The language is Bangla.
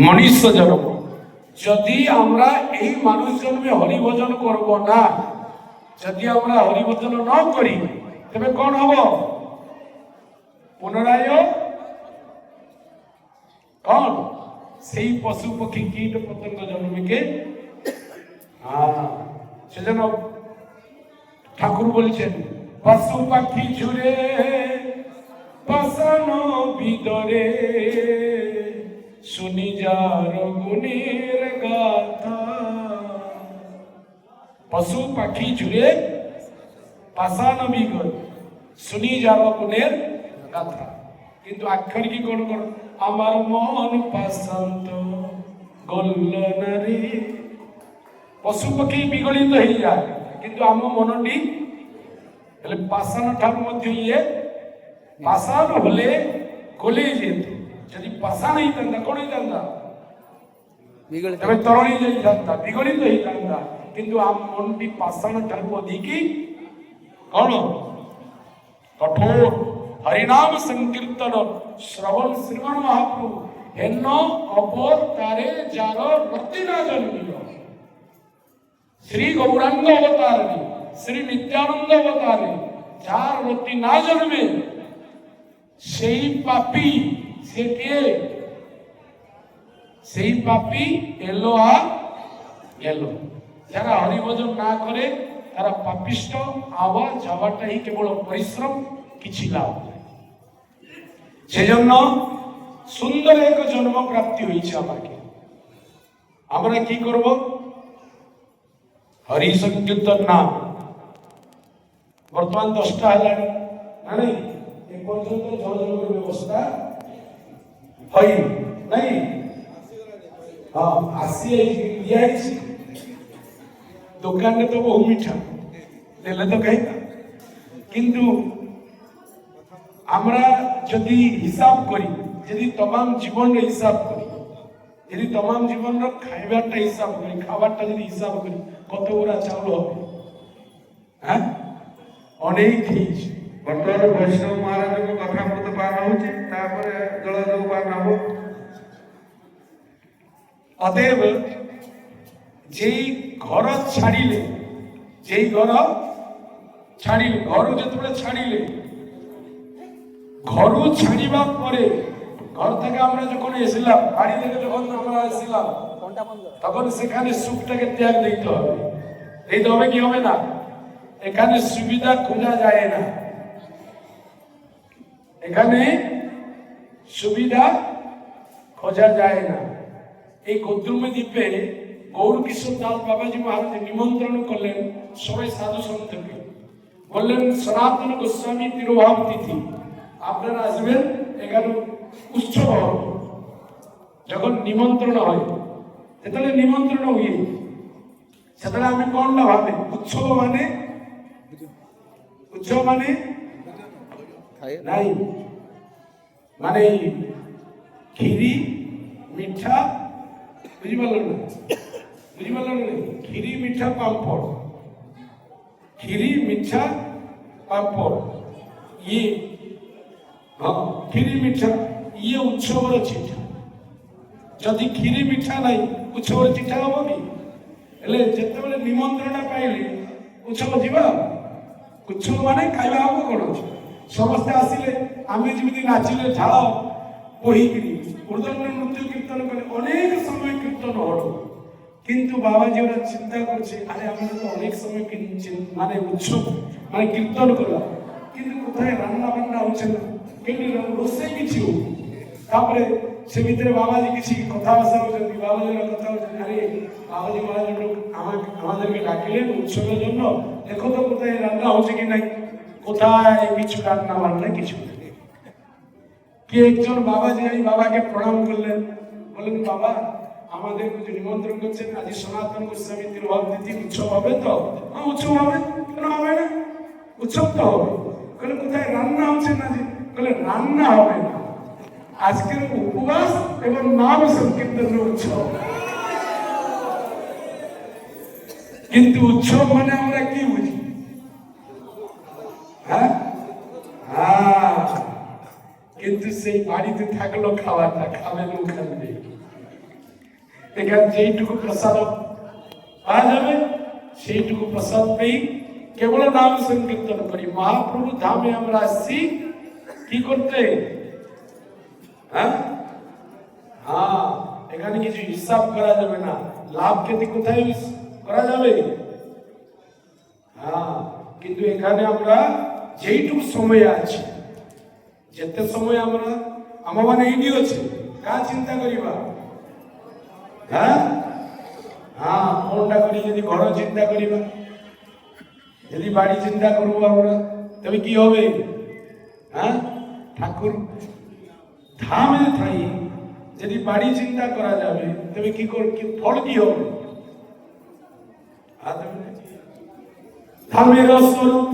মনুষ্য জন্ম। যদি আমরা এই মানুষ জন্মে হরিভজন করব না, যদি আমরা হরিভজন ন করি, তবে কোন হব? পুনরায় কোন সেই পশু পক্ষী কীট পতঙ্গ জন্মকে। সেজন্য ঠাকুর বলছেন, পশু পাখি ঝুরে পাষাণ ভিতরে শুনি যার গুণের গাথা। পশু পাখি ঝুরে পাষাণ ভিতরে শুনি যার গুণের গাথা। কিন্তু আক্ষর কি কোন কোন? আমার মন পাশান্ত গল্ল নারী। পশু পক্ষী বিগলিত হয়ে যায়, কিন্তু আম মনটি ହେଲେ ପାଷାଣ ଠାରୁ ମଧ୍ୟ ଇଏ ପାଷାଣ ହେଲେ ଗଲେଇ ଯେତ। ଯଦି ପାଷାଣ ହେଇଥାନ୍ତା କଣ ହେଇଥାନ୍ତା? ତେବେ ତରଳି ଯାଇଥାନ୍ତା, ବିଗଳିତ ହେଇଥାନ୍ତା। କିନ୍ତୁ ଆମ ମନଟି ପାଷାଣ ଠାରୁ ଅଧିକି କଣ? କଠୋର। ହରିନାମ ସଂକୀର୍ତ୍ତନ ଶ୍ରବଣ ଶ୍ରୀମନ୍ ମହାପ୍ରଭୁ ହେନ ଅବତାରେ ଯାର ରତି ନା ଜନ୍ମିଲ। ଶ୍ରୀ ଗୌରାଙ୍ଗ ଅବତାରରେ, শ্রী নিত্যানন্দ অবতারে যার রতি না জন্মে সেই পাপী, সে কে? সেই পাপী এলো আর এলো। যারা হরিভজন না করে তারা পাপিষ্ট। আওয়া যাওয়াটাই কেবল পরিশ্রম, কিছু লাভ নাই। সেজন্য সুন্দর এক জন্ম প্রাপ্তি হয়েছে আমাকে। আমরা কি করব? হরি সংকীর্তন নাম। বর্তমান 10টা হেলানি না নাই, এ পর্যন্ত জলযোগের ব্যবস্থা হয়নি নাই। হ্যাঁ, আসি দিয়েছি। দোকানে তো বহু মিঠা দেলে তো খাইতা। কিন্তু আমরা যদি হিসাব করি, যদি তমাম জীবনের হিসাব করি, যদি তমাম জীবনের খাইবারটা হিসাব করি, খাবারটা যদি হিসাব করি, কত ওরা চাউল হবে? হ্যাঁ, অনেক খেয়েছি। ବର୍ତ୍ତମାନ ବୈଷ୍ଣବ ମହାରାଜଙ୍କ କଥା ମତେ ପାଳନ ହଉଛି, ତାପରେ ଜଳଯୋଗ ପାଳନ ହବ। অতএব যেই ঘর ছাড়িলে, যেই ঘর ছাড়িলে, ঘর যেতবে ছাড়িলে, ঘর ছাড়িবা পরে, ঘর থেকে আমরা যখন এসেছিলাম, বাড়ি থেকে যখন আমরা এসেছিলাম, তখন সেখানে সুখটাকে ত্যাগ দিতে হবে। দিতে হবে কি হবে না? এখানে সুবিধা খোঁজা যায় না, এখানে সুবিধা খোঁজা যায় না। এই কদ্রুমে দ্বীপে গৌর কিশোর দাস বাবাজি মহারাজ নিমন্ত্রণ করলেন সবাই সাধু সন্তকে। বললেন, সনাতন গোস্বামী তিরোভাব তিথি, আপনারা আসবেন, এখানে উৎসব হবে। যখন নিমন্ত্রণ হয়, যেতবে নিমন্ত্রণ হুয়ে, সেতবে আমি কোনটা ভাবে? উৎসব মানে, উৎসব মানে নাই, মানে খিরি মিঠা, বুঝিপারল না? বুঝিপারল না? খিরি মিঠা পাম্পড়, খিরি মিঠা পাম্পড়, ইয়ে হ্যাঁ, খিরি মিঠা, ইয়ে উৎসবর চিঠা। যদি খিরি মিঠা নাই, উৎসবর চিঠা হব কি? ହେଲେ ଯେତେବେଳେ ନିମନ୍ତ୍ରଣ ପାଇଲେ ଉତ୍ସବ ଯିବା। ଉତ୍ସବ ମାନେ ଖାଇବା ହବ କଣ? ସମସ୍ତେ ଆସିଲେ, ଆମେ ଯେମିତି ନାଚିଲେ ଝାଳ ବୋହିକିରି, ଉର୍ଦ୍ଦନ ନୃତ୍ୟ କୀର୍ତ୍ତନ କଲେ, ଅନେକ ସମୟ କୀର୍ତ୍ତନ ହଳ। কিন্তু বাবাজি ওরা চিন্তা করছে, আরে আমরা তো অনেক সময় মানে উৎসব মানে কীর্তন করলাম, কিন্তু কোথায় রান্না বান্না হচ্ছে না, কেমনি রোষেই কিছু। তারপরে সে ভিতরে বাবাজি কিছু কথা ভাষা হচ্ছেন, বাবাজিরা কথা হচ্ছেন, আরে বাবাজি মহারাজ আমাদেরকে ডাকিলেন উৎসবের জন্য, দেখো তো কোথায় রান্না হচ্ছে কি নাই, কোথায় কিছু রান্না বান্না কিছু। কি একজন বাবাজি এই বাবাকে প্রণাম করলেন, বললেন, বাবা আমাদের নিমন্ত্রণ করছেন, আজ সনাতন গোস্বামী তিরোভাব তিথি, উৎসব হবে তো? হ্যাঁ, উৎসব হবে, কেন হবে না? উৎসব তো হবে। বলে কোথায় রান্না হচ্ছে না? যে বলে রান্না হবে না, আজকের উপবাস এবং নাম সংকীর্তনের উৎসব। কিন্তু উৎসব মানে আমরা কি বুঝি? হ্যাঁ, কিন্তু সেই বাড়িতে থাকলো খাওয়াটা, খাবেন ওখানে, এখানে যেইটুকু প্রসাদ পাওয়া যাবে সেইটুকু প্রসাদ পেয়ে কেবল নাম সংকীর্তন করি। মহাপ্রভু ধামে আমরা আসছি কি করতে? হ্যাঁ, এখানে কিছু হিসাব করা যাবে না, লাভ ক্ষতি কোথায় করা যাবে? কিন্তু এখানে আমরা যেইটুকু সময় আছে, যেতে সময় আমরা আমার মানে এইটি আছে কাজ চিন্তা করিবা। কোনটা করি? যদি ঘর চিন্তা করিবা, যদি বাড়ি চিন্তা করবো আমরা, তবে কি হবে? ঠাকুর ধামে থাই যদি বাড়ি চিন্তা করা যাবে তবে কি ফল কি হবে? ধামের স্বরূপ